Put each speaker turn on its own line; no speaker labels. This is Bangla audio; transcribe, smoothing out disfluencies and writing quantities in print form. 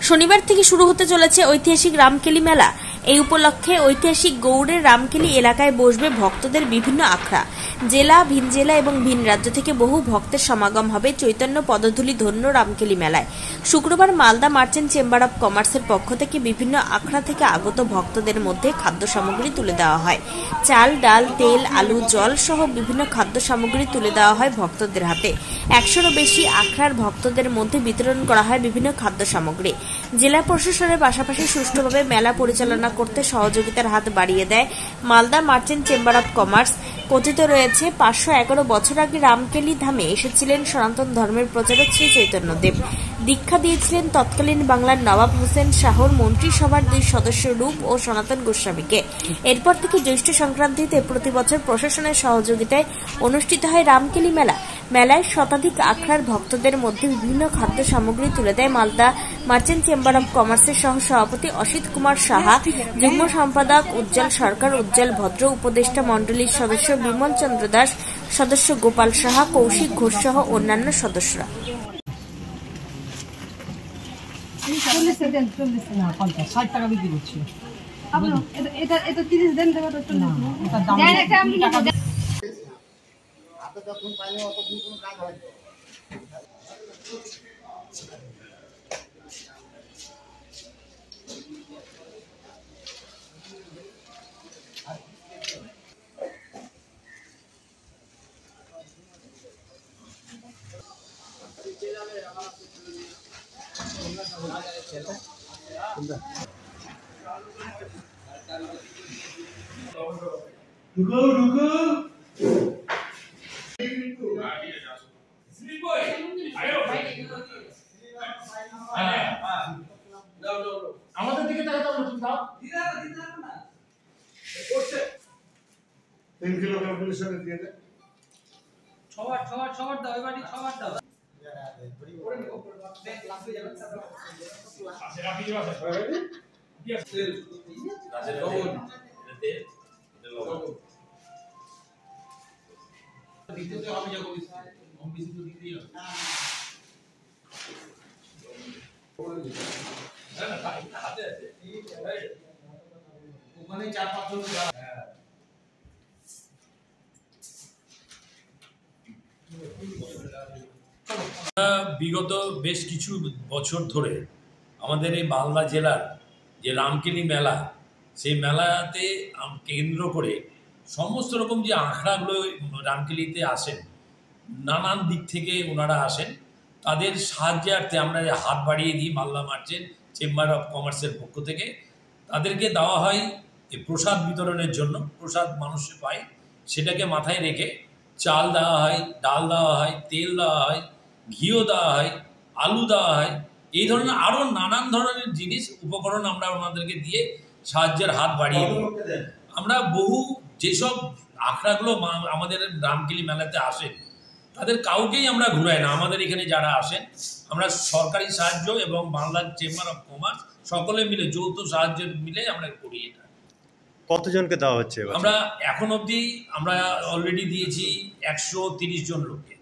শনিবার থেকে শুরু হতে চলেছে ঐতিহাসিক রামকেলি মেলা। এই উপলক্ষে ঐতিহাসিক গৌড়ের রামকেলি এলাকায় বসবে ভক্তদের বিভিন্ন আখড়া। জেলা, ভিন জেলা এবং ভিন রাজ্য থেকে বহু ভক্তের সমাগম হবে চৈতন্য পদধূলি ধন্য রামকেলি মেলায়। শুক্রবার মালদা মার্চেন্ট চেম্বার অব কমার্সের পক্ষ থেকে বিভিন্ন আখড়া থেকে আগত ভক্তদের মধ্যে খাদ্য সামগ্রী তুলে দেওয়া হয়। চাল, ডাল, তেল, আলু, জল সহ বিভিন্ন খাদ্য সামগ্রী তুলে দেওয়া হয় ভক্তদের হাতে। 100-এরও বেশি আখড়ার ভক্তদের মধ্যে বিতরণ করা হয় বিভিন্ন খাদ্য সামগ্রী। জেলা প্রশাসনের পাশাপাশি সুষ্ঠুভাবে মেলা পরিচালনা করতে সহযোগিতার হাত বাড়িয়ে দেয় Malda merchant chamber of commerce. কথিত রয়েছে 511 বছর আগে রামকেলি ধামে এসেছিলেন সনাতন ধর্মের প্রচারক শ্রী চৈতন্যদেব। দীক্ষা দিয়েছিলেন তৎকালীন বাংলার নবাব হোসেন শাহর মন্ত্রিসভার 2 সদস্য রূপ ও সনাতন গোস্বামীকে। এরপর থেকে জ্যৈষ্ঠ সংক্রান্তিতে প্রতি বছর প্রশাসনের সহযোগিতায় অনুষ্ঠিত হয় রামকেলি মেলা। মেলায় শতাধিক আখড়ার ভক্তদের মধ্যে বিভিন্ন খাদ্য সামগ্রী তুলে দেয় মালদা মার্চেন্ট চেম্বার অব কমার্সের সহ সভাপতি অসিত কুমার সাহা, যুগ্ম সম্পাদক উজ্জ্বল সরকার, উজ্জ্বল ভদ্র, উপদেষ্টা মণ্ডলীর সদস্য বিমল চন্দ্র দাস, সদস্য গোপাল সাহা, কৌশিক ঘোষ সহ অন্যান্য সদস্যরা।
আমাদের দিকে তাকাও না, তুমি দাও। 3 কিলো ক্যালকুলেশনে দিয়ে দে। ছবার দাও, এবারে ছবার দাও। আছে রাখি দিবা আছে। কি আছে? আছে লবণ। এতে লবণ। দিতে তো আমি যা করি, কম বেশি তো দিতেই হবে। না না, তাই হাতে আছে। ওখানে 4-5 জন দাও। হ্যাঁ।
বিগত বেশ কিছু বছর ধরে আমাদের এই মালদা জেলার যে রামকেলি মেলা, সেই মেলাতে কেন্দ্র করে সমস্ত রকম যে আখড়াগুলো রামকেলিতে আসেন, নানান দিক থেকে ওনারা আসেন, তাদের সাহায্যার্থে আমরা হাত বাড়িয়ে দিই মালদা মার্চেন্ট চেম্বার অফ কমার্সের পক্ষ থেকে। তাদেরকে দেওয়া হয় এই প্রসাদ বিতরণের জন্য। প্রসাদ মানুষ পায়, সেটাকে মাথায় রেখে চাল দেওয়া হয়, ডাল দেওয়া হয়, তেল দেওয়া হয়, ঘিও দেওয়া হয়, আলু দেওয়া হয়, এই ধরনের আরও নানান ধরনের জিনিস উপকরণ আমরা ওনাদেরকে দিয়ে সাহায্যের হাত বাড়িয়ে দিই। আমরা বহু যেসব আখড়াগুলো আমাদের রামকেলি মেলাতে আসেন, তাদের কাউকেই আমরা ঘুরাই না। আমাদের এখানে যারা আসেন, আমরা সরকারি সাহায্য এবং বাংলার চেম্বার অফ কমার্স সকলে মিলে যৌথ সাহায্য মিলে আমরা করি। এটা
কতজনকে দেওয়া হচ্ছে?
আমরা এখন অবধি আমরা অলরেডি দিয়েছি 130 জন লোককে।